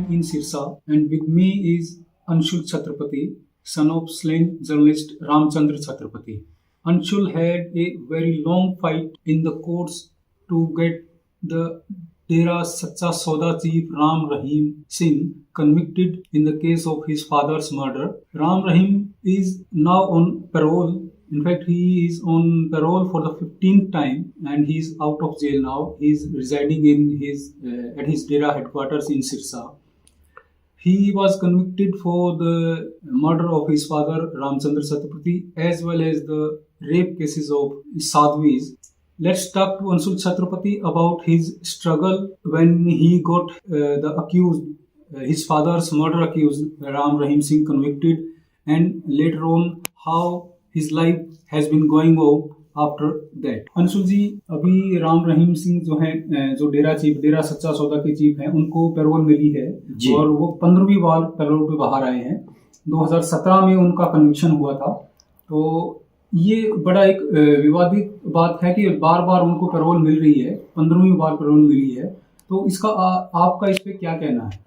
in Sirsa, and with me is Anshul Chhatrapati, son of slain journalist Ramchandra Chhatrapati. Anshul had a very long fight in the courts to get the Dera Sacha Sauda chief Ram Rahim Singh convicted in the case of his father's murder. Ram Rahim is now on parole. In fact, he is on parole for the 15th time, and he is out of jail now. He is residing in at his Dera headquarters in Sirsa. He was convicted for the murder of his father Ramchandra Chhatrapati as well as the rape cases of Sadhvis. Let's talk to Anshul Chhatrapati about his struggle when he got the accused, his father's murder accused Ram Rahim Singh convicted, and later on how his life has been going on after that. Anshul ji, अभी राम रहीम सिंह जो है, जो डेरा सच्चा सौदा के chief हैं, उनको payroll मिली है और वो 15वीं बार पैरोल पे बाहर आए हैं. 2017 में उनका कन्विक्शन हुआ था. तो ये बड़ा एक विवादित बात है कि बार बार उनको पैरोल मिल रही है, 15वीं बार पैरोल मिली है. तो इसका आपका इस पे क्या कहना है?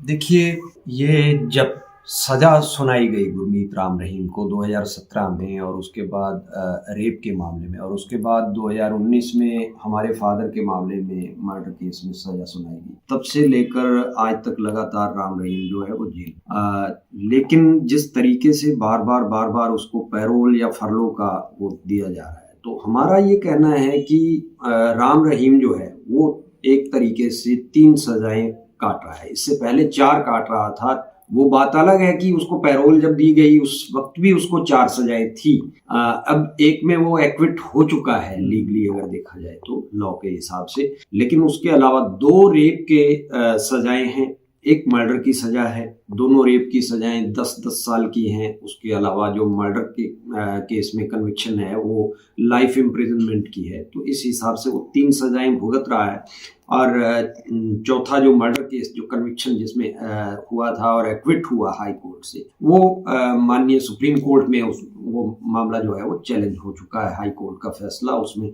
देखिए, ये जब सजा सुनाई गई गुरमीत राम रहीम को 2017 में और उसके बाद रेप के मामले में और उसके बाद 2019 में हमारे फादर के मामले में मर्डर केस में सजा सुनाई गई, तब से लेकर आज तक लगातार राम रहीम जो है वो जेल. लेकिन जिस तरीके से बार बार उसको पैरोल या फरलो का वो दिया जा रहा है, तो हमारा ये कहना है कि राम रहीम जो है वो एक तरीके से 3 सजाएं काट रहा है. इससे पहले 4 काट रहा था. वो बात अलग है कि उसको पैरोल जब दी गई उस वक्त भी उसको 4 सजाएं थी. अब एक में वो एक्विट हो चुका है लीगली अगर देखा जाए तो लॉ के हिसाब से. लेकिन उसके अलावा 2 रेप के सजाएं हैं, 1 मर्डर की सजा है. दोनों रेप की सजाएं 10-10 साल की हैं. उसके अलावा जो मर्डर के केस में कन्विक्शन है वो लाइफ इम्प्रिजनमेंट की है. तो इस हिसाब से वो 3 सजाएं भुगत रहा है. और चौथा जो मर्डर केस, जो कन्विक्शन जिसमें हुआ था और एक्विट हुआ हाई कोर्ट से, वो माननीय सुप्रीम कोर्ट में वो मामला जो है वो चैलेंज हो चुका है. हाई कोर्ट का फैसला, उसमें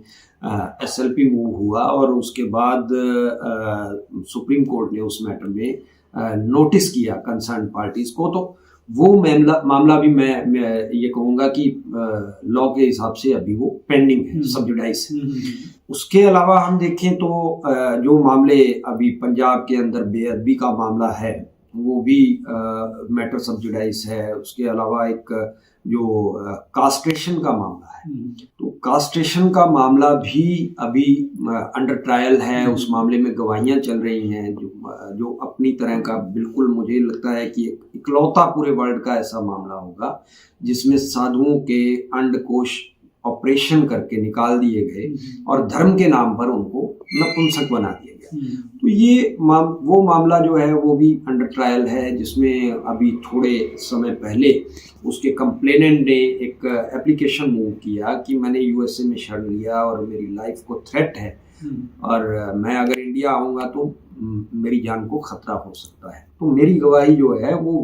SLP मूव हुआ और उसके बाद सुप्रीम कोर्ट ने उस मैटर में नोटिस किया कंसर्न पार्टीज को. तो वो मामला भी मैं ये कहूँगा कि लॉ के हिसाब से अभी वो पेंडिंग है, सब जुडाइस है. उसके अलावा हम देखें तो जो मामले अभी पंजाब के अंदर बेअदबी का मामला है वो भी मैटर सब जुडाइस है. उसके अलावा एक जो कास्ट्रेशन का मामला है, तो कास्ट्रेशन का मामला भी अभी अंडर ट्रायल है. उस मामले में गवाहियां चल रही हैं जो अपनी तरह का, बिल्कुल मुझे लगता है कि इकलौता पूरे वर्ल्ड का ऐसा मामला होगा जिसमें साधुओं के अंडकोश ऑपरेशन करके निकाल दिए गए और धर्म के नाम पर उनको नपुंसक बना दिया गया. तो ये वो मामला जो है वो भी अंडर ट्रायल है, जिसमें अभी थोड़े समय पहले उसके कंप्लेनेंट ने एक एप्लीकेशन मूव किया कि मैंने USA में शरण लिया और मेरी लाइफ को थ्रेट है और मैं अगर इंडिया आऊँगा तो मेरी जान को खतरा हो सकता है. तो मेरी गवाही जो है वो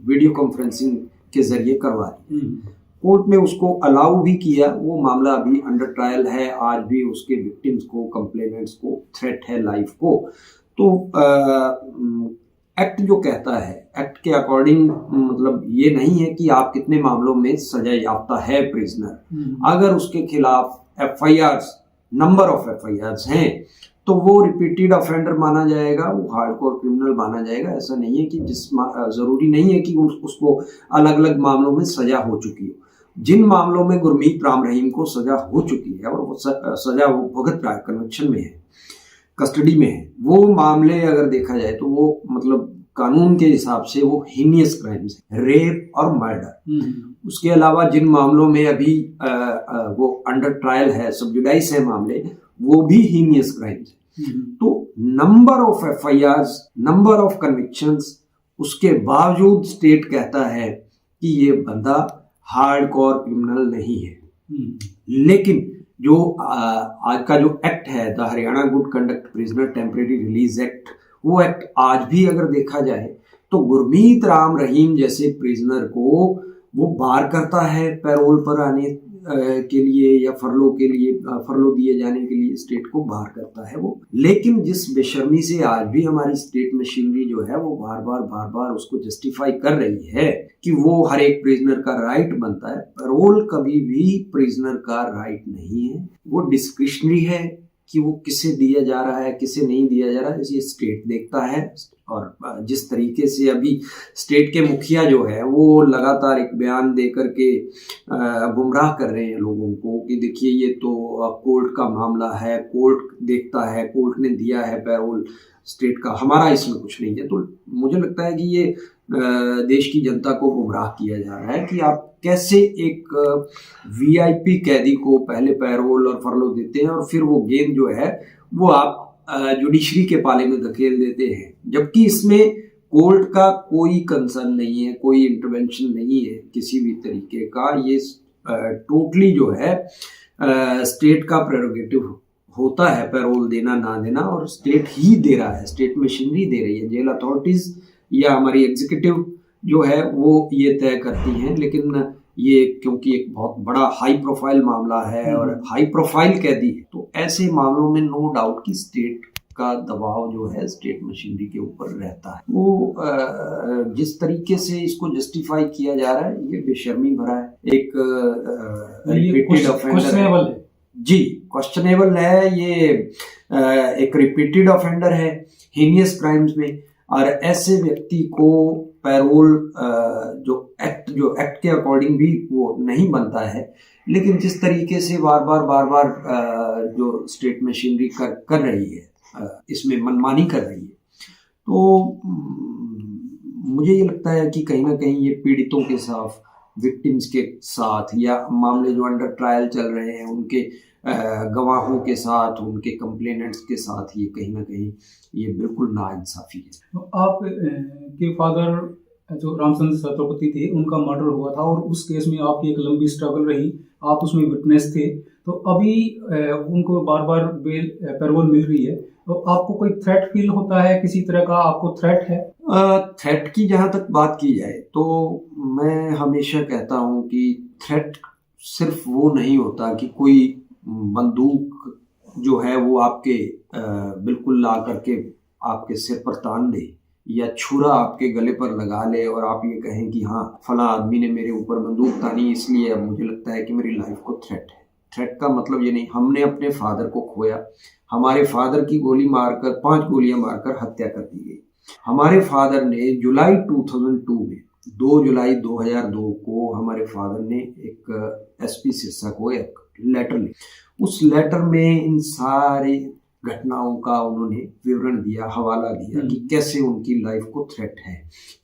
वीडियो कॉन्फ्रेंसिंग के जरिए करवा दी. कोर्ट ने उसको अलाउ भी किया. वो मामला अभी अंडर ट्रायल है. आज भी उसके विक्टिम्स को, कंप्लेनेंट्स को थ्रेट है लाइफ को. तो एक्ट जो कहता है, एक्ट के अकॉर्डिंग मतलब ये नहीं है कि आप कितने मामलों में सजा याफ्ता है प्रिजनर. अगर उसके खिलाफ FIRs, नंबर ऑफ FIRs हैं तो वो रिपीटेड ऑफेंडर माना जाएगा, वो हार्डकोर क्रिमिनल माना जाएगा. ऐसा नहीं है कि जरूरी नहीं है कि उसको अलग अलग मामलों में सजा हो चुकी हो. जिन मामलों में गुरमीत राम रहीम को सजा हो चुकी है और वो सजा वो भुगत रहा है, कन्विक्शन में है, कस्टडी में है, वो मामले अगर देखा जाए तो वो मतलब कानून के हिसाब से वो हीनियस क्राइम्स है, रेप और मर्डर. उसके अलावा जिन मामलों में अभी वो अंडर ट्रायल है, सब जुडाइस है मामले, वो भी हीनियस क्राइम्स है. तो number of FIRs, number of convictions, उसके बावजूद स्टेट कहता है कि ये बंदा हार्डकोर क्रिमिनल नहीं है. लेकिन जो आज का जो एक्ट है, the Haryana good conduct prisoner temporary release act, वो एक्ट आज भी अगर देखा जाए तो गुरमीत राम रहीम जैसे प्रिजनर को वो बार करता है पैरोल पर आने के लिए या फरलो दिए जाने के लिए स्टेट को बाहर करता है वो। लेकिन जिस बेशर्मी से आज भी हमारी स्टेट मशीनरी जो है वो बार बार उसको जस्टिफाई कर रही है कि वो हर एक प्रिजनर का राइट बनता है। पैरोल कभी भी प्रिजनर का राइट नहीं है, वो डिस्क्रिशनरी है कि वो किसे दिया जा रहा है किसे नहीं दिया जा रहा है, ये स्टेट देखता है। और जिस तरीके से अभी स्टेट के मुखिया जो है वो लगातार एक बयान दे करके गुमराह कर रहे हैं लोगों को कि देखिए ये तो कोर्ट का मामला है, कोर्ट देखता है, कोर्ट ने दिया है पैरोल स्टेट का, हमारा इसमें कुछ नहीं है। तो मुझे लगता है कि ये देश की जनता को गुमराह किया जा रहा है कि आप कैसे एक वीआईपी कैदी को पहले पैरोल और फरलो देते हैं और फिर वो गेम जो है वो आप जुडिशरी के पाले में धकेल देते हैं, जबकि इसमें कोर्ट का कोई कंसर्न नहीं है, कोई इंटरवेंशन नहीं है किसी भी तरीके का। ये टोटली जो है स्टेट का प्रेरोगेटिव होता है पैरोल देना ना देना, और स्टेट ही दे रहा है, स्टेट मशीनरी दे रही है। जेल अथॉरिटीज या हमारी एग्जीक्यूटिव जो है वो ये तय करती हैं, लेकिन ये क्योंकि एक बहुत बड़ा हाई प्रोफाइल मामला है और हाई प्रोफाइल कैदी है, तो ऐसे मामलों में नो डाउट कि स्टेट का दबाव जो है स्टेट मशीनरी के ऊपर रहता है। वो जिस तरीके से इसको जस्टिफाई किया जा रहा है ये बेशर्मी भरा है, एक रिपीटेड ऑफेंडर है जी, क्वेश्चनेबल है ये, एक रिपीटेड ऑफेंडर है हीनियस क्राइम्स में, और ऐसे व्यक्ति को पैरोल जो एक्ट के अकॉर्डिंग भी वो नहीं बनता है। लेकिन जिस तरीके से बार बार जो स्टेट मशीनरी कर रही है, इसमें मनमानी कर रही है, तो मुझे ये लगता है कि कहीं ना कहीं ये पीड़ितों के साथ, विक्टिम्स के साथ, या मामले जो अंडर ट्रायल चल रहे हैं उनके गवाहों के साथ, उनके कंप्लेनेंट्स के साथ, ये कहीं ना कहीं ये बिल्कुल नाइंसाफी है। तो आप के फादर जो रामचंद्र छत्रपति थे उनका मर्डर हुआ था और उस केस में आपकी एक लंबी स्ट्रगल रही, आप उसमें विटनेस थे, तो अभी उनको बार बार पैरोल मिल रही है, तो आपको कोई थ्रेट फील होता है, किसी तरह का आपको थ्रेट है? थ्रेट की जहाँ तक बात की जाए तो मैं हमेशा कहता हूँ कि थ्रेट सिर्फ वो नहीं होता कि कोई बंदूक जो है वो आपके बिल्कुल ला करके आपके सिर पर तान दे या छुरा आपके गले पर लगा ले और आप ये कहें कि हाँ फला आदमी ने मेरे ऊपर बंदूक तानी इसलिए अब मुझे लगता है कि मेरी लाइफ को थ्रेट है। थ्रेट का मतलब ये नहीं, हमने अपने फादर को खोया, हमारे फादर की गोली मारकर 5 गोलियां मारकर हत्या कर दी गई। हमारे फादर ने जुलाई 2002 में 2 जुलाई 2002 को हमारे फादर ने एक एसपी सिरसा को एक लेटर लिखा। उस लेटर में इन सारी घटनाओं का उन्होंने विवरण दिया, हवाला दिया कि कैसे उनकी लाइफ को थ्रेट है,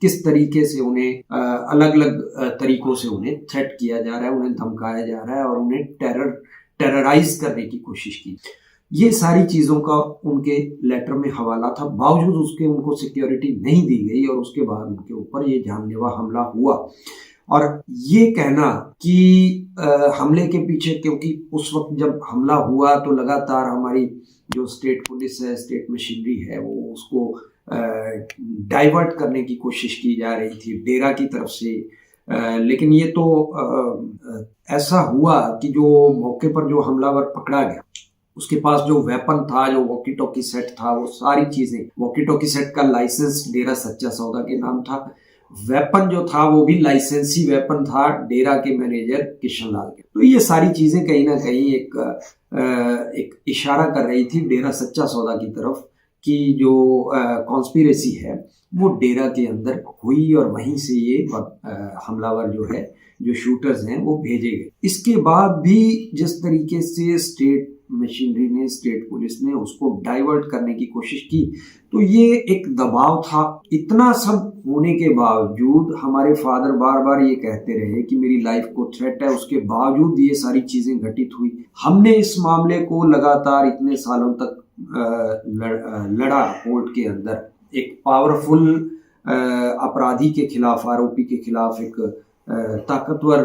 किस तरीके से उन्हें अलग अलग तरीकों से उन्हें थ्रेट किया जा रहा है, उन्हें धमकाया जा रहा है और उन्हें टेरराइज करने की कोशिश की। ये सारी चीज़ों का उनके लेटर में हवाला था, बावजूद उसके उनको सिक्योरिटी नहीं दी गई और उसके बाद उनके ऊपर ये जानलेवा हमला हुआ। और ये कहना कि हमले के पीछे, क्योंकि उस वक्त जब हमला हुआ तो लगातार हमारी जो स्टेट पुलिस है, स्टेट मशीनरी है, वो उसको डाइवर्ट करने की कोशिश की जा रही थी डेरा की तरफ से। लेकिन ये तो ऐसा हुआ कि जो मौके पर जो हमलावर पकड़ा गया उसके पास जो वेपन था, जो वॉकी टॉकी सेट था, वो सारी चीजें, वॉकी टॉकी सेट का लाइसेंस डेरा सच्चा सौदा के नाम था, वेपन जो था वो भी लाइसेंसी वेपन था डेरा के मैनेजर किशन लाल के। तो ये सारी चीजें कहीं ना कहीं एक इशारा कर रही थी डेरा सच्चा सौदा की तरफ कि जो कॉन्स्पिरेसी है वो डेरा के अंदर हुई और वहीं से ये हमलावर जो है, जो शूटर्स हैं, वो भेजे गए। इसके बाद भी जिस तरीके से स्टेट मशीनरी ने, स्टेट पुलिस ने उसको डाइवर्ट करने की कोशिश की, तो ये एक दबाव था। इतना सब होने के बावजूद हमारे फादर बार बार ये कहते रहे कि मेरी लाइफ को थ्रेट है, उसके बावजूद ये सारी चीजें घटित हुई। हमने इस मामले को लगातार इतने सालों तक लड़ा कोर्ट के अंदर, एक पावरफुल अपराधी के खिलाफ, आरोपी के खिलाफ, एक ताकतवर,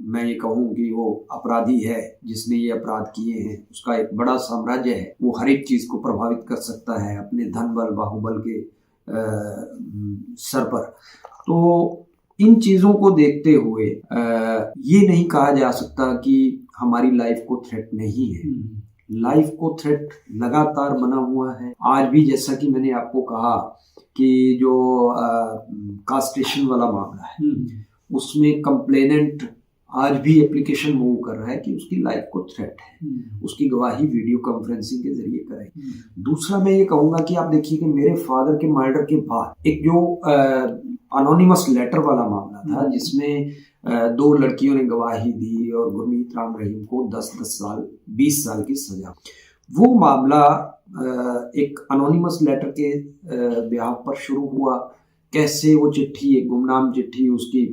मैं ये कहूँ कि वो अपराधी है जिसने ये अपराध किए हैं, उसका एक बड़ा साम्राज्य है, वो हर एक चीज को प्रभावित कर सकता है अपने धन बल बाहुबल के सर पर। तो इन चीजों को देखते हुए ये नहीं कहा जा सकता कि हमारी लाइफ को थ्रेट नहीं है। लाइफ को थ्रेट लगातार बना हुआ है। आज भी जैसा कि मैंने आपको कहा कि जो कास्टेशन वाला मामला है उसमें कंप्लेनेंट आज भी एप्लीकेशन मूव कर रहा है कि उसकी लाइफ को थ्रेट है, उसकी गवाही वीडियो कॉन्फ्रेंसिंग के जरिए कराई। दूसरा मैं ये कहूंगा कि आप देखिए कि मेरे फादर के मर्डर के बाद एक जो अनोनिमस लेटर वाला मामला था जिसमें 2 लड़कियों ने गवाही दी और गुरमीत राम रहीम को 10-10 साल 20 साल की सजा, वो मामला एक अनोनिमस लेटर के ब्याह पर शुरू हुआ। कैसे वो चिट्ठी, एक गुमनाम चिट्ठी, उसकी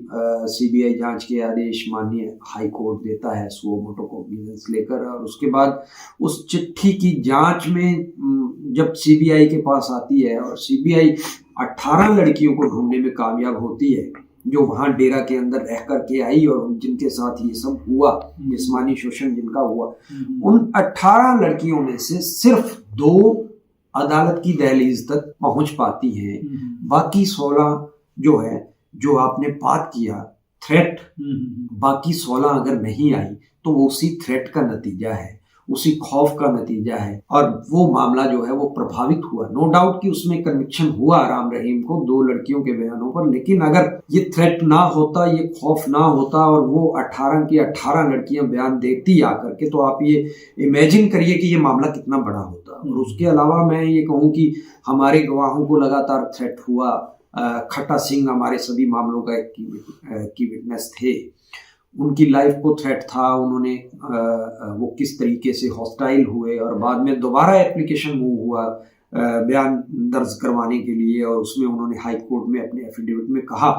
सीबीआई जांच के आदेश माननीय हाई कोर्ट देता है सुओ मोटो कॉग्निजेंस लेकर, और उसके बाद उस चिट्ठी की जांच में जब सीबीआई के पास आती है और सीबीआई 18 लड़कियों को ढूंढने में कामयाब होती है जो वहां डेरा के अंदर रह कर के आई और जिनके साथ ये सब हुआ, जिस्मानी शोषण जिनका हुआ, उन 18 लड़कियों में से सिर्फ 2 अदालत की दहलीज तक पहुंच पाती हैं। बाकी 16 जो है, जो आपने बात किया थ्रेट, बाकी 16 अगर नहीं आई तो वो उसी थ्रेट का नतीजा है, उसी खौफ का नतीजा है, और वो मामला जो है वो प्रभावित हुआ। नो डाउट कि उसमें कन्विक्शन हुआ राम रहीम को 2 लड़कियों के बयानों पर, लेकिन अगर ये थ्रेट ना होता, ये खौफ ना होता और वो 18 की 18 लड़कियां बयान देती आकर के, तो आप ये इमेजिन करिए कि ये मामला कितना बड़ा होता। और उसके अलावा मैं ये कहूँ कि हमारे गवाहों को लगातार थ्रेट हुआ। खट्टा सिंह हमारे सभी मामलों का की विटनेस थे, उनकी लाइफ को थ्रेट था। उन्होंने वो किस तरीके से हॉस्टाइल हुए और बाद में दोबारा एप्लीकेशन मूव हुआ बयान दर्ज करवाने के लिए, और उसमें उन्होंने हाई कोर्ट में अपने एफिडेविट में कहा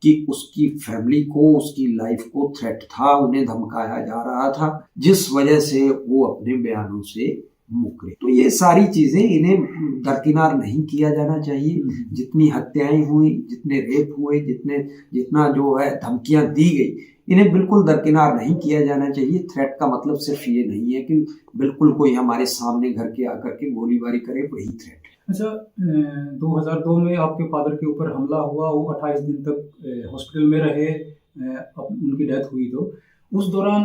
कि उसकी फैमिली को, उसकी लाइफ को थ्रेट था, उन्हें धमकाया जा रहा था, जिस वजह से वो अपने बयानों से मुकरे। तो ये सारी चीजें, इन्हें दरकिनार नहीं किया जाना चाहिए। जितनी हत्याएं हुई, जितने रेप हुए, जितना जो है धमकियां दी गई, इन्हें बिल्कुल दरकिनार नहीं किया जाना चाहिए। थ्रेट का मतलब सिर्फ ये नहीं है कि बिल्कुल कोई हमारे सामने घर के आकर के गोलीबारी करे, वही थ्रेट। अच्छा, 2002 में आपके फादर के ऊपर हमला हुआ, वो 28 दिन तक हॉस्पिटल में रहे, उनकी डेथ हुई। तो उस दौरान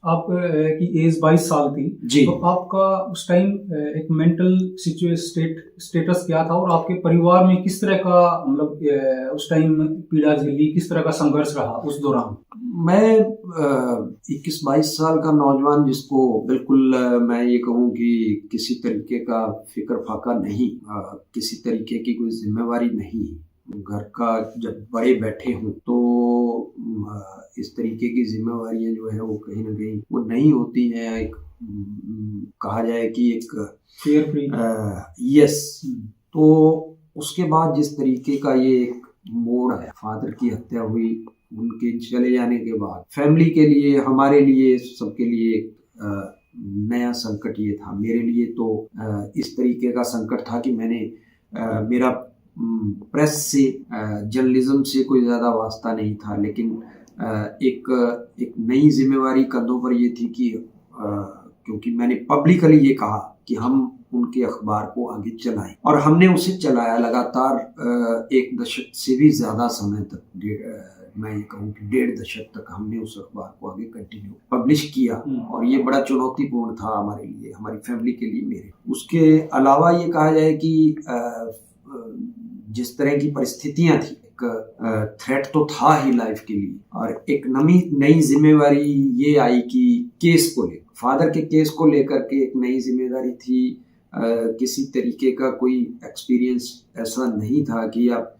आपकी एज 22 साल थी जी। तो आपका उस टाइम एक मेंटल स्टेटस क्या था, और आपके परिवार में किस तरह का, मतलब उस टाइम पीड़ा झेली, किस तरह का संघर्ष रहा उस दौरान? मैं 21-22 साल का नौजवान, जिसको बिल्कुल मैं ये कहूँ कि किसी तरीके का फिक्र फाका नहीं, किसी तरीके की कोई जिम्मेवारी नहीं, घर का जब बड़े बैठे हों तो इस तरीके की जिम्मेवारियां जो है वो कहीं ना कहीं वो नहीं होती हैं। एक कहा जाए कि एक फेयर फ्री, यस। तो उसके बाद जिस तरीके का ये एक मोड़ आया, फादर की हत्या हुई, उनके चले जाने के बाद फैमिली के लिए, हमारे लिए, सबके लिए एक नया संकट ये था। मेरे लिए तो इस तरीके का संकट था कि मैंने मेरा प्रेस से, जर्नलिज्म से कोई ज़्यादा वास्ता नहीं था, लेकिन एक नई जिम्मेवारी कंधों पर ये थी कि क्योंकि मैंने पब्लिकली ये कहा कि हम उनके अखबार को आगे चलाएं, और हमने उसे चलाया लगातार 1 दशक से भी ज़्यादा समय तक, मैं ये कहूँ कि 1.5 दशक तक हमने उस अखबार को आगे कंटिन्यू पब्लिश किया, और ये बड़ा चुनौतीपूर्ण था हमारे लिए, हमारी फैमिली के लिए, मेरे। उसके अलावा ये कहा जाए कि जिस तरह की परिस्थितियां थी, एक थ्रेट तो था ही लाइफ के लिए, और एक नई जिम्मेवारी ये आई कि केस को लेकर, फादर के केस को लेकर के एक नई जिम्मेदारी थी। किसी तरीके का कोई एक्सपीरियंस ऐसा नहीं था कि आप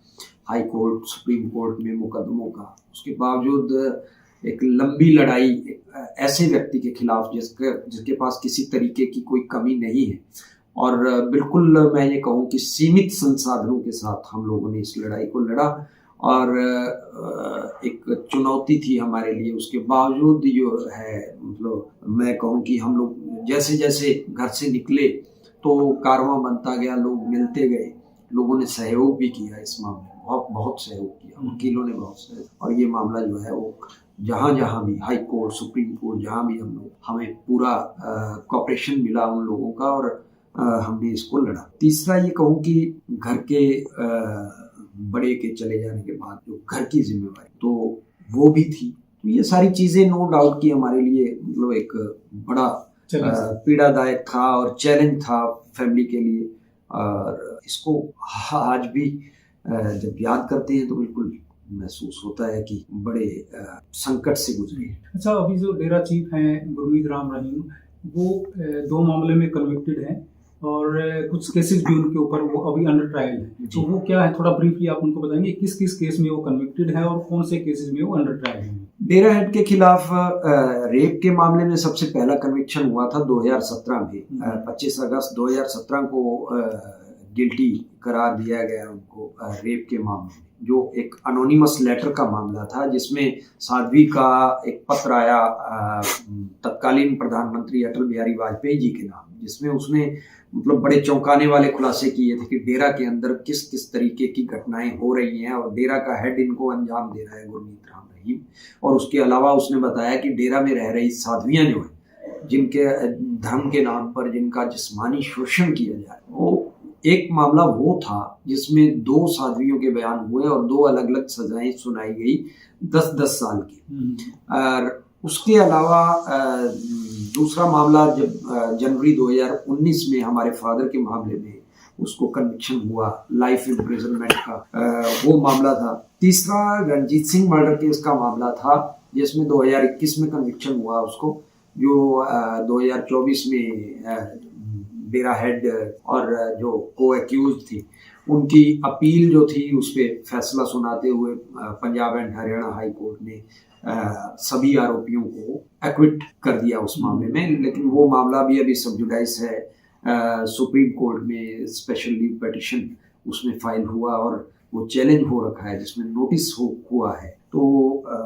हाई कोर्ट, सुप्रीम कोर्ट में मुकदमों का, उसके बावजूद एक लंबी लड़ाई ऐसे व्यक्ति के खिलाफ जिसके पास किसी तरीके की कोई कमी नहीं है, और बिल्कुल मैं ये कहूँ कि सीमित संसाधनों के साथ हम लोगों ने इस लड़ाई को लड़ा, और एक चुनौती थी हमारे लिए। उसके बावजूद जो है, मतलब मैं कहूँ कि हम लोग जैसे जैसे घर से निकले तो कारवां बनता गया, लोग मिलते गए, लोगों ने सहयोग भी किया इस मामले में, बहुत सहयोग किया, वकीलों ने बहुत सहयोग, और ये मामला जो है वो जहाँ भी, हाई कोर्ट, सुप्रीम कोर्ट, जहाँ भी हमें पूरा कोऑपरेशन मिला उन लोगों का, और हमने इसको लड़ा। तीसरा ये कहूँ कि घर के बड़े के चले जाने के बाद जो घर की जिम्मेवारी तो वो भी थी। तो ये सारी चीज़ें नो डाउट कि हमारे लिए मतलब एक बड़ा पीड़ादायक था और चैलेंज था फैमिली के लिए। और इसको आज भी जब याद करते हैं तो बिल्कुल महसूस होता है कि बड़े संकट से गुजरे। अच्छा, अभी जो डेरा चीफ हैं गुरमीत राम रहीम, वो 2 मामले में कन्विक्टेड हैं और कुछ केसेस भी उनके ऊपर वो अभी अंडर ट्रायल है। तो वो क्या है, थोड़ा ब्रीफली आप उनको बताएंगे किस किस केस में वो कन्विक्टेड है और कौन से केसेस में वो अंडर ट्रायल है? डेरा हेड के खिलाफ रेप के मामले में सबसे पहला कन्विक्शन हुआ था 2017 में। 25 अगस्त 2017 को गिल्टी करार दिया गया उनको रेप के मामले में, जो एक अनोनिमस लेटर का मामला था जिसमें साध्वी का एक पत्र आया तत्कालीन प्रधानमंत्री अटल बिहारी वाजपेयी जी के नाम, जिसमें उसने मतलब बड़े चौंकाने वाले खुलासे किए थे कि डेरा के अंदर किस किस तरीके की घटनाएं हो रही हैं और डेरा का हेड इनको अंजाम दे रहा है गुरमीत राम रहीम। और उसके अलावा उसने बताया कि डेरा में रह रही साध्वियां जो है, जिनके धर्म के नाम पर जिनका जिस्मानी शोषण किया जाए, वो एक मामला वो था जिसमें 2 साध्वियों के बयान हुए और 2 अलग अलग सजाएं सुनाई गई 10-10 साल की। और उसके अलावा दूसरा मामला जब जनवरी 2019 में हमारे फादर के मामले में उसको कन्विक्शन हुआ लाइफ इम्प्रिजनमेंट का, वो मामला था। तीसरा रणजीत सिंह मर्डर केस का मामला था जिसमें 2021 में कन्विक्शन हुआ उसको, जो 2024 में डेरा हेड और जो को एक्यूज थी उनकी अपील जो थी उस पर फैसला सुनाते हुए Punjab and Haryana high court ने सभी आरोपियों को एक्विट कर दिया उस मामले में। लेकिन वो मामला भी अभी सब जुडाइस है, सुप्रीम कोर्ट में स्पेशल लीव पिटीशन उसमें फाइल हुआ और वो चैलेंज हो रखा है जिसमें नोटिस हुआ है, तो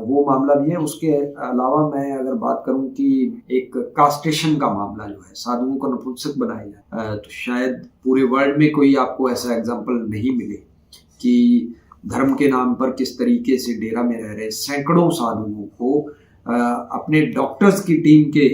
वो मामला भी है। उसके अलावा मैं अगर बात करूं कि एक कास्टेशन का मामला जो है, साधुओं को नपुंसक बनाया जाए, तो शायद पूरे वर्ल्ड में कोई आपको ऐसा एग्जाम्पल नहीं मिले कि धर्म के नाम पर किस तरीके से डेरा में रह रहे सैकड़ों साधुओं को अपने डॉक्टर्स की टीम के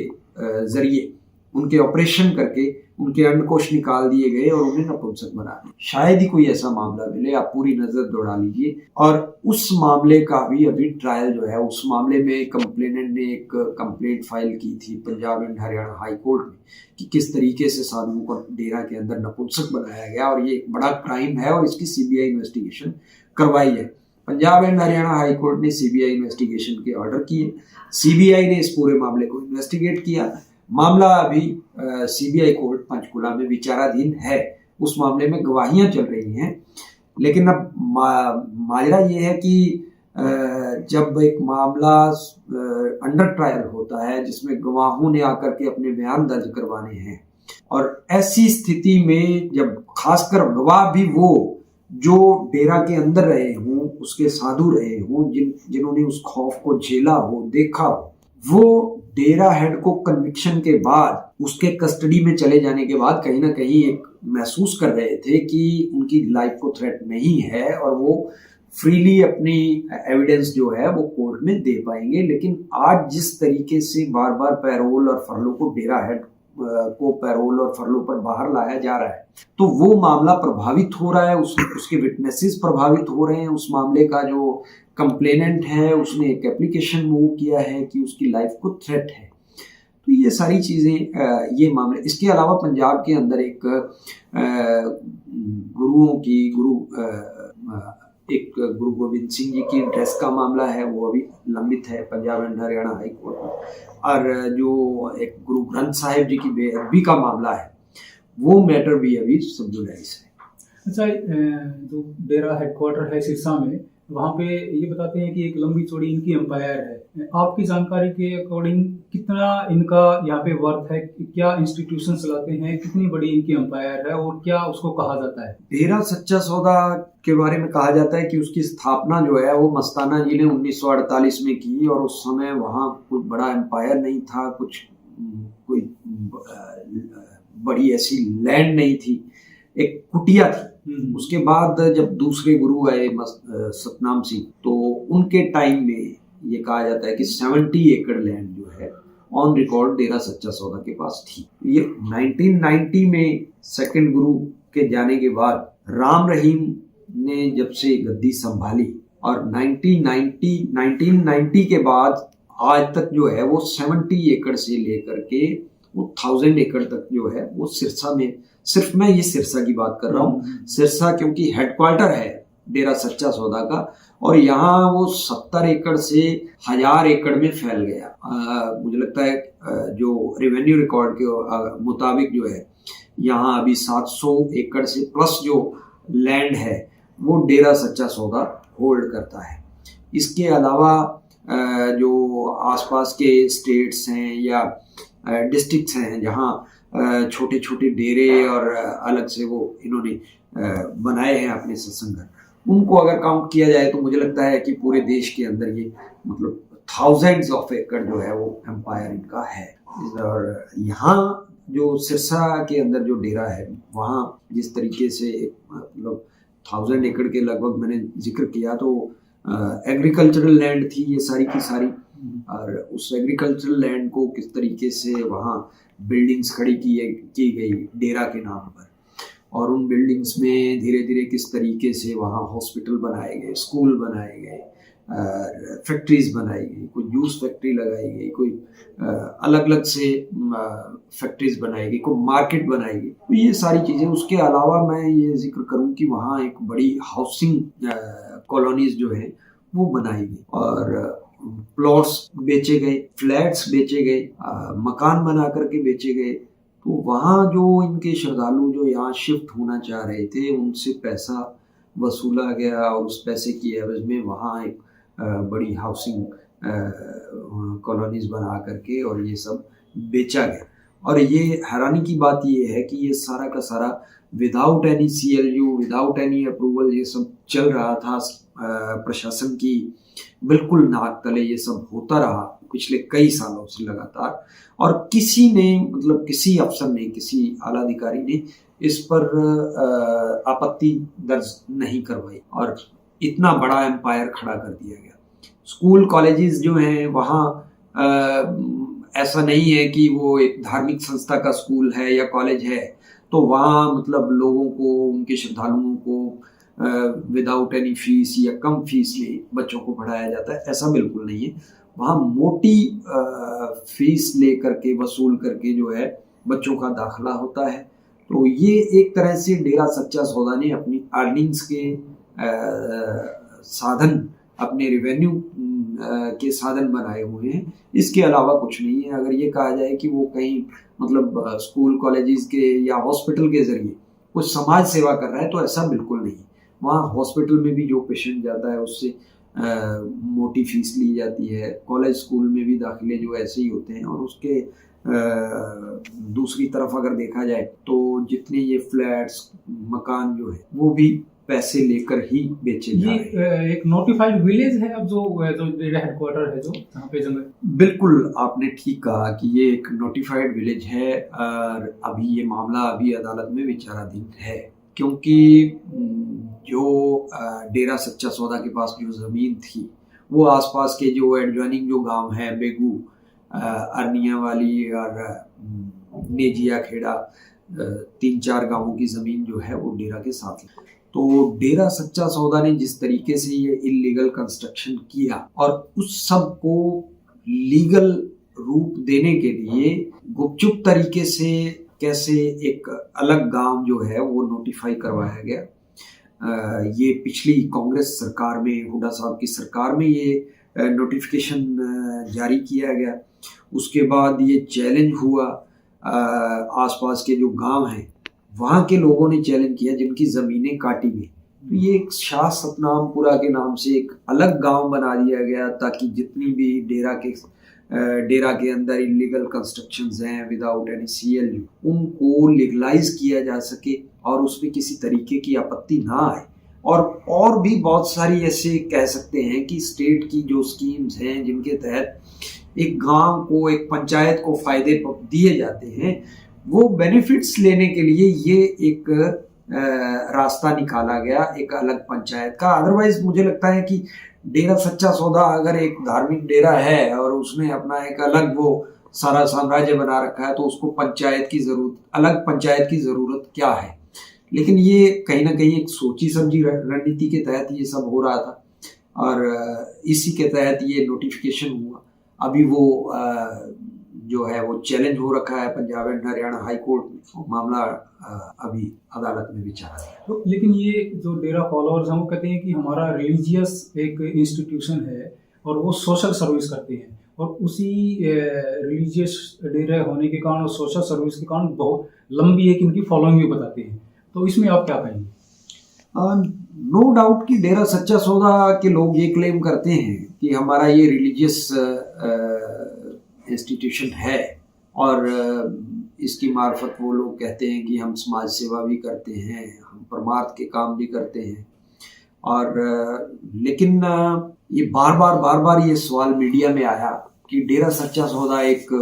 जरिए उनके ऑपरेशन करके उनके अंडकोश निकाल दिए गए और उन्हें नपुंसक बना दिया। शायद ही कोई ऐसा मामला मिले, आप पूरी नजर दौड़ा लीजिए। और उस मामले का भी अभी ट्रायल जो है, उस मामले में कंप्लेनेंट ने एक कंप्लेंट फाइल की थी Punjab and Haryana high court में कि किस तरीके से साधुओं को डेरा के अंदर नपुंसक बनाया गया और ये एक बड़ा क्राइम है और इसकी सीबीआई इन्वेस्टिगेशन करवाई है। Punjab and Haryana high court ने सीबीआई इन्वेस्टिगेशन के ऑर्डर किए, सीबीआई ने इस पूरे मामले को इन्वेस्टिगेट किया। मामला अभी सीबीआई कोर्ट पंचकुला में विचाराधीन है, उस मामले में गवाहियां चल रही हैं। लेकिन अब माजरा ये है कि जब एक मामला अंडर ट्रायल होता है जिसमें गवाहों ने आकर के अपने बयान दर्ज करवाने हैं, और ऐसी स्थिति में जब खासकर गवाह भी वो जो डेरा के अंदर रहे हों, उसके साधु रहे हों, जिन्होंने उस खौफ को झेला हो, देखा हो, वो डेरा हेड को कन्विक्शन के बाद उसके कस्टडी में चले जाने के बाद कहीं ना कहीं एक महसूस कर रहे थे कि उनकी लाइफ को थ्रेट नहीं है और वो फ्रीली अपनी एविडेंस जो है वो कोर्ट में दे पाएंगे। लेकिन आज जिस तरीके से बार बार पैरोल और फरलो को डेरा हेड को पैरोल और फरलो पर बाहर लाया जा रहा है, तो वो मामला प्रभावित हो रहा है, उसके विटनेसेस प्रभावित हो रहे हैं। उस मामले का जो कंप्लेनेंट है उसने एक एप्लीकेशन मूव किया है कि उसकी लाइफ को थ्रेट है। तो ये सारी चीज़ें, ये मामले, इसके अलावा पंजाब के अंदर एक गुरु गोविंद सिंह जी की ड्रेस का मामला है, वो अभी लंबित है Punjab and Haryana high court में। और जो एक गुरु ग्रंथ साहिब जी की बेअदबी का मामला है, वो मैटर भी अभी सब जुडाइस है। अच्छा, जो डेरा हेडक्वार्टर है सिरसा में, वहाँ पे ये बताते हैं कि एक लंबी चौड़ी इनकी एम्पायर है। आपकी जानकारी के अकॉर्डिंग कितना इनका यहाँ पे वर्थ है, क्या इंस्टीट्यूशन चलाते हैं, कितनी बड़ी इनकी एम्पायर है और क्या उसको कहा जाता है? डेरा सच्चा सौदा के बारे में कहा जाता है कि उसकी स्थापना जो है वो मस्ताना जी ने 1948 में की और उस समय वहाँ कुछ बड़ा एम्पायर नहीं था, कोई बड़ी ऐसी लैंड नहीं थी, एक कुटिया थी। उसके बाद जब दूसरे गुरु आए सतनाम सिंह, तो उनके टाइम में ये कहा जाता है कि 70 एकड़ लैंड जो है ऑन रिकॉर्ड डेरा सच्चा सौदा के पास थी। ये 1990 में सेकंड गुरु के जाने के बाद राम रहीम ने जब से गद्दी संभाली और 1990 के बाद आज तक जो है वो 70 एकड़ से लेकर के वो 1000 एकड़ तक जो है वो सिरसा में, सिर्फ मैं ये सिरसा की बात कर रहा हूँ, सिरसा क्योंकि हेडक्वार्टर है डेरा सच्चा सौदा का, और यहाँ वो 70 एकड़ से 1000 एकड़ में फैल गया। मुझे लगता है जो रेवेन्यू रिकॉर्ड के मुताबिक जो है यहाँ अभी 700 एकड़ से प्लस जो लैंड है वो डेरा सच्चा सौदा होल्ड करता है। इसके अलावा जो आसपास के स्टेट्स हैं या डिस्ट्रिक्ट्स हैं जहाँ छोटे छोटे डेरे और अलग से वो इन्होंने बनाए हैं अपने सत्संग घर, उनको अगर काउंट किया जाए तो मुझे लगता है कि पूरे देश के अंदर ये मतलब थाउजेंड्स ऑफ एकड़ जो है वो एम्पायर इनका है। और यहाँ जो सिरसा के अंदर जो डेरा है वहाँ जिस तरीके से मतलब 1000 एकड़ के लगभग मैंने जिक्र किया, तो एग्रीकल्चरल लैंड थी ये सारी की सारी, और उस एग्रीकल्चरल लैंड को किस तरीके से वहाँ बिल्डिंग्स खड़ी की गई डेरा के नाम पर, और उन बिल्डिंग्स में धीरे धीरे किस तरीके से वहाँ हॉस्पिटल बनाए गए, स्कूल बनाए गए, फैक्ट्रीज बनाई गई, कोई जूस फैक्ट्री लगाई गई, कोई अलग अलग से फैक्ट्रीज बनाई गई, कोई मार्केट बनाई गई, तो ये सारी चीज़ें। उसके अलावा मैं ये जिक्र करूं कि वहाँ एक बड़ी हाउसिंग कॉलोनीज जो है वो बनाई गई और प्लॉट्स बेचे गए, फ्लैट्स बेचे गए, मकान बना करके बेचे गए। तो वहाँ जो इनके श्रद्धालु जो यहाँ शिफ्ट होना चाह रहे थे उनसे पैसा वसूला गया और उस पैसे की एवज में वहाँ एक बड़ी हाउसिंग कॉलोनीज बना करके और ये सब बेचा गया। और ये हैरानी की बात ये है कि ये सारा का सारा without any CLU, without any approval ये सब चल रहा था, प्रशासन की बिल्कुल नाक तले ये सब होता रहा पिछले कई सालों से लगातार, और किसी ने मतलब किसी अफसर ने, किसी आला अधिकारी ने इस पर आपत्ति दर्ज नहीं करवाई और इतना बड़ा एम्पायर खड़ा कर दिया गया। स्कूल कॉलेजेस जो हैं वहाँ ऐसा नहीं है कि वो एक धार्मिक संस्था का स्कूल है या कॉलेज है तो वहाँ मतलब लोगों को, उनके श्रद्धालुओं को विदाउट एनी फीस या कम फीस में बच्चों को पढ़ाया जाता है, ऐसा बिल्कुल नहीं है। वहाँ मोटी फीस ले करके, वसूल करके जो है बच्चों का दाखिला होता है। तो ये एक तरह से डेरा सच्चा सौदा ने अपनी अर्निंग्स के साधन, अपने रेवेन्यू के साधन बनाए हुए हैं, इसके अलावा कुछ नहीं है। अगर ये कहा जाए कि वो कहीं मतलब स्कूल कॉलेजेस के या हॉस्पिटल के जरिए कुछ समाज सेवा कर रहा है तो ऐसा बिल्कुल नहीं। वहाँ हॉस्पिटल में भी जो पेशेंट जाता है उससे मोटी फीस ली जाती है, कॉलेज स्कूल में भी दाखिले जो ऐसे ही होते हैं, और उसके दूसरी तरफ अगर देखा जाए तो जितने ये फ्लैट्स, मकान जो है वो भी पैसे लेकर ही बेचे जा रहे हैं। एक नोटिफाइड विलेज है अब जो डेरा हेडक्वार्टर है जो यहाँ पे जंगल। बिल्कुल आपने ठीक कहा कि ये एक नोटिफाइड विलेज है और अभी ये मामला अभी अदालत में विचाराधीन है, क्योंकि जो डेरा सच्चा सौदा के पास जो ज़मीन थी वो आसपास के जो एडजॉइनिंग जो गांव है, बेगू, अरनिया वाली और नेजिया खेड़ा, 3-4 गांवों की ज़मीन जो है वो डेरा के साथ है। तो डेरा सच्चा सौदा ने जिस तरीके से ये इलीगल कंस्ट्रक्शन किया और उस सब को लीगल रूप देने के लिए गुपचुप तरीके से कैसे एक अलग गांव जो है वो नोटिफाई करवाया गया, ये पिछली कांग्रेस सरकार में, हुड्डा साहब की सरकार में ये नोटिफिकेशन जारी किया गया। उसके बाद ये चैलेंज हुआ, आसपास के जो गांव हैं वहाँ के लोगों ने चैलेंज किया जिनकी ज़मीनें काटी गई। तो ये एक शाह सतनामपुरा के नाम से एक अलग गांव बना दिया गया ताकि जितनी भी डेरा के अंदर इलीगल कंस्ट्रक्शंस हैं विदाउट एनी CLU उनको लीगलाइज किया जा सके और उसमें किसी तरीके की आपत्ति ना आए। और भी बहुत सारी ऐसे कह सकते हैं कि स्टेट की जो स्कीम्स हैं जिनके तहत एक गांव को, एक पंचायत को फायदे दिए जाते हैं, वो बेनिफिट्स लेने के लिए ये एक रास्ता निकाला गया एक अलग पंचायत का। अदरवाइज मुझे लगता है कि डेरा सच्चा सौदा अगर एक धार्मिक डेरा है और उसने अपना एक अलग वो सारा साम्राज्य बना रखा है तो उसको पंचायत की जरूरत, अलग पंचायत की ज़रूरत क्या है। लेकिन ये कहीं ना कहीं एक सोची समझी रणनीति के तहत ये सब हो रहा था, और इसी के तहत ये नोटिफिकेशन हुआ। अभी वो जो है वो चैलेंज हो रखा है Punjab and Haryana high court में, मामला अभी अदालत में विचार है। तो लेकिन ये जो डेरा फॉलोअर्स हैं वो कहते हैं कि हमारा रिलीजियस एक इंस्टीट्यूशन है और वो सोशल सर्विस करते हैं, और उसी रिलीजियस डेरा होने के कारण और सोशल सर्विस के कारण बहुत लंबी एक इनकी फॉलोइंग भी बताते हैं। तो इसमें आप क्या कहेंगे? नो डाउट कि डेरा सच्चा सौदा के लोग ये क्लेम करते हैं कि हमारा ये रिलीजियस इंस्टीट्यूशन है, और इसकी मार्फत वो लोग कहते हैं कि हम समाज सेवा भी करते हैं, हम परमार्थ के काम भी करते हैं। और लेकिन ये बार बार ये सवाल मीडिया में आया कि डेरा सच्चा सौदा एक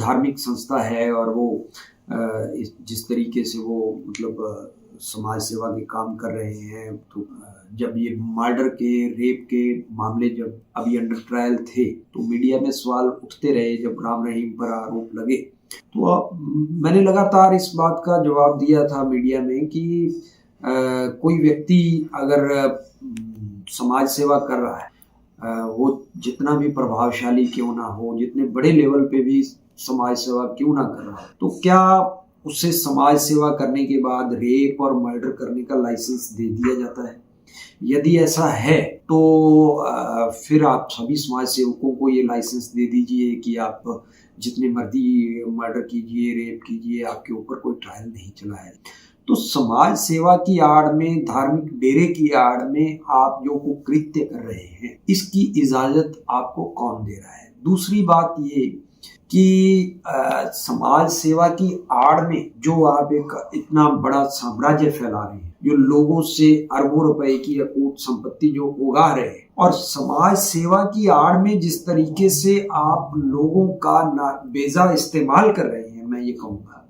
धार्मिक संस्था है, और वो जिस तरीके से वो मतलब समाज सेवा के काम कर रहे हैं, तो जब ये मर्डर के, रेप के मामले जब अभी अंडर ट्रायल थे, तो मीडिया में सवाल उठते रहे जब राम रहीम पर आरोप लगे। तो मैंने लगातार इस बात का जवाब दिया था मीडिया में कि कोई व्यक्ति अगर समाज सेवा कर रहा है, वो जितना भी प्रभावशाली क्यों ना हो, जितने बड़े लेवल पे भी समाज सेवा क्यों ना कर रहा हो, तो क्या उसे समाज सेवा करने के बाद रेप और मर्डर करने का लाइसेंस दे दिया जाता है? यदि ऐसा है तो फिर आप सभी समाज सेवकों को ये लाइसेंस दे दीजिए कि आप जितने मर्जी मर्डर कीजिए, रेप कीजिए, आपके ऊपर कोई ट्रायल नहीं चला है। तो समाज सेवा की आड़ में, धार्मिक डेरे की आड़ में आप जो कुकृत्य कर रहे हैं, इसकी इजाजत आपको कौन दे रहा है? दूसरी बात ये कि समाज सेवा की आड़ में जो आप एक इतना बड़ा साम्राज्य फैला रहे हैं, जो लोगों से अरबों रुपए की अकूत संपत्ति जो उगा रहे हैं, और समाज सेवा की आड़ में जिस तरीके से आप लोगों का बेजा इस्तेमाल कर रहे हैं, मैं ये कहूँगा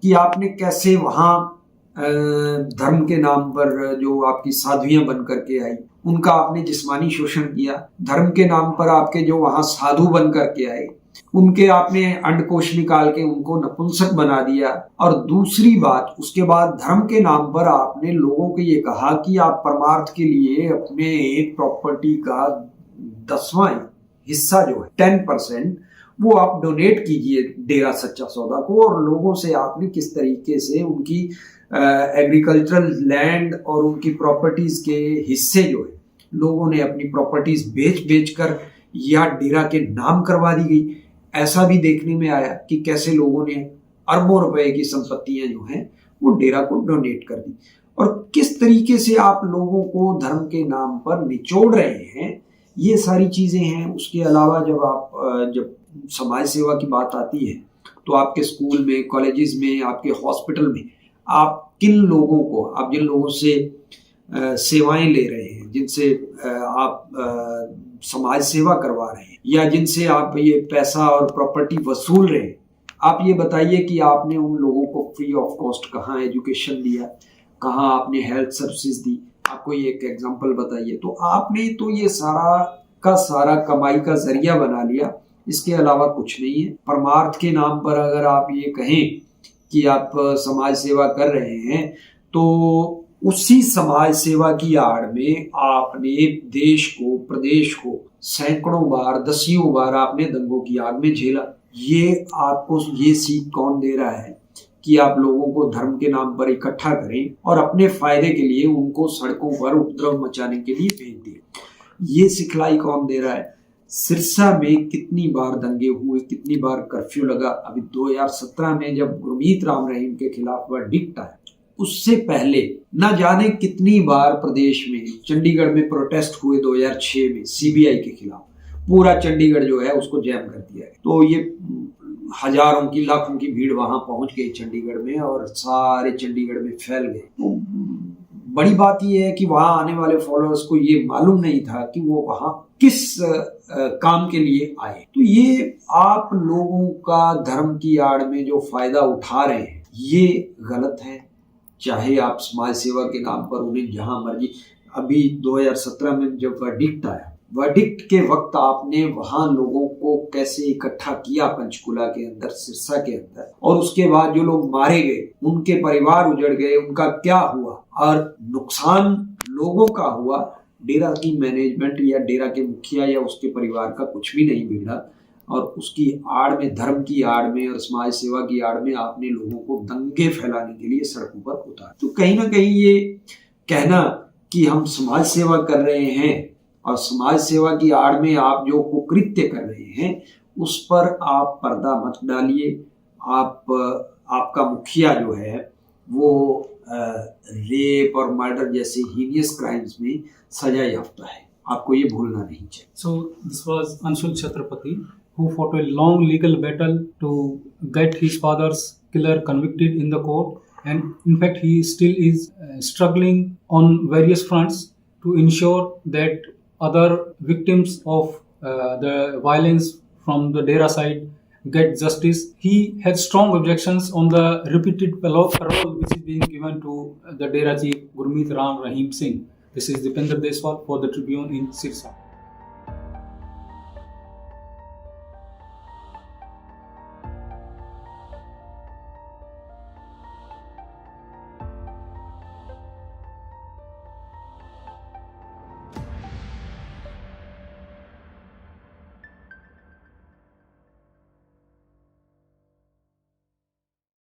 कि आपने कैसे वहाँ धर्म के नाम पर जो आपकी साध्वियां बन करके आई, उनका आपने जिस्मानी शोषण किया। धर्म के नाम पर आपके जो वहाँ साधु बन करके आए, उनके आपने अंडकोश निकाल के उनको नपुंसक बना दिया। और दूसरी बात, उसके बाद धर्म के नाम पर आपने लोगों को ये कहा कि आप परमार्थ के लिए अपने प्रॉपर्टी का 10वां हिस्सा जो है 10% वो आप डोनेट कीजिए डेरा सच्चा सौदा को। और लोगों से आपने किस तरीके से उनकी एग्रीकल्चरल लैंड और उनकी प्रॉपर्टीज के हिस्से जो है, लोगों ने अपनी प्रॉपर्टीज बेच कर या डेरा के नाम करवा दी गई। ऐसा भी देखने में आया कि कैसे लोगों ने अरबों रुपए की संपत्तियां जो हैं वो डेरा को डोनेट कर दी, और किस तरीके से आप लोगों को धर्म के नाम पर निचोड़ रहे हैं, ये सारी चीजें हैं। उसके अलावा जब समाज सेवा की बात आती है, तो आपके स्कूल में, कॉलेजेस में, आपके हॉस्पिटल में आप किन लोगों को, आप जिन लोगों से सेवाएं ले रहे हैं, जिनसे आप समाज सेवा करवा रहे हैं, या जिनसे आप ये पैसा और प्रॉपर्टी वसूल रहे हैं, आप ये बताइए कि आपने उन लोगों को फ्री ऑफ कॉस्ट कहाँ एजुकेशन दिया, कहाँ आपने हेल्थ सर्विसेज दी? आप कोई एक एग्जांपल बताइए। तो आपने तो ये सारा का सारा कमाई का जरिया बना लिया, इसके अलावा कुछ नहीं है। परमार्थ के नाम पर अगर आप ये कहें कि आप समाज सेवा कर रहे हैं, तो उसी समाज सेवा की आड़ में आपने देश को, प्रदेश को सैकड़ों बार, दसियों बार आपने दंगों की आग में झेला। ये आपको ये सीख कौन दे रहा है कि आप लोगों को धर्म के नाम पर इकट्ठा करें और अपने फायदे के लिए उनको सड़कों पर उपद्रव मचाने के लिए भेज दें? ये सिखलाई कौन दे रहा है? सिरसा में कितनी बार दंगे हुए, कितनी बार कर्फ्यू लगा। अभी 2017 में जब गुरमीत राम रहीम के खिलाफ वर्डिक्ट आया, उससे पहले न जाने कितनी बार प्रदेश में, चंडीगढ़ में प्रोटेस्ट हुए 2006 में सीबीआई के खिलाफ। पूरा चंडीगढ़ जो है उसको जैम कर दिया है। तो ये हजारों की, लाखों की भीड़ वहां पहुंच गई चंडीगढ़ में, और सारे चंडीगढ़ में फैल गए। तो बड़ी बात यह है कि वहां आने वाले फॉलोअर्स को ये मालूम नहीं था कि वो वहां किस काम के लिए आए। तो ये आप लोगों का धर्म की आड़ में जो फायदा उठा रहे हैं, ये गलत है। चाहे आप समाज सेवा के नाम पर उन्हें जहां मर्जी, अभी 2017 में जब वर्डिक्ट आया, वर्डिक्ट के वक्त आपने वहां लोगों को कैसे इकट्ठा किया पंचकुला के अंदर, सिरसा के अंदर, और उसके बाद जो लोग मारे गए, उनके परिवार उजड़ गए, उनका क्या हुआ और नुकसान लोगों का हुआ, डेरा की मैनेजमेंट या डेरा के मुखिया या उसके परिवार का कुछ भी नहीं बिगड़ा। और उसकी आड़ में, धर्म की आड़ में और समाज सेवा की आड़ में आपने लोगों को दंगे फैलाने के लिए सड़कों पर उतारा। तो कहीं ना कहीं ये कहना कि हम समाज सेवा कर रहे हैं और समाज सेवा की आड़ में आप जो कुकृत्य कर रहे हैं उस पर आप पर्दा मत डालिए। आपका मुखिया जो है वो रेप और मर्डर जैसे हीनियस क्राइम्स में सजा याफ्ता है, आपको ये भूलना नहीं चाहिए। So this was Anshul Chhatrapati, who fought a long legal battle to get his father's killer convicted in the court, and in fact he still is struggling on various fronts to ensure that other victims of the violence from the Dera side get justice. He had strong objections on the repeated parole which is being given to the Dera chief Gurmeet Ram Rahim Singh. This is Dipender Deswal for the Tribune in Sirsa.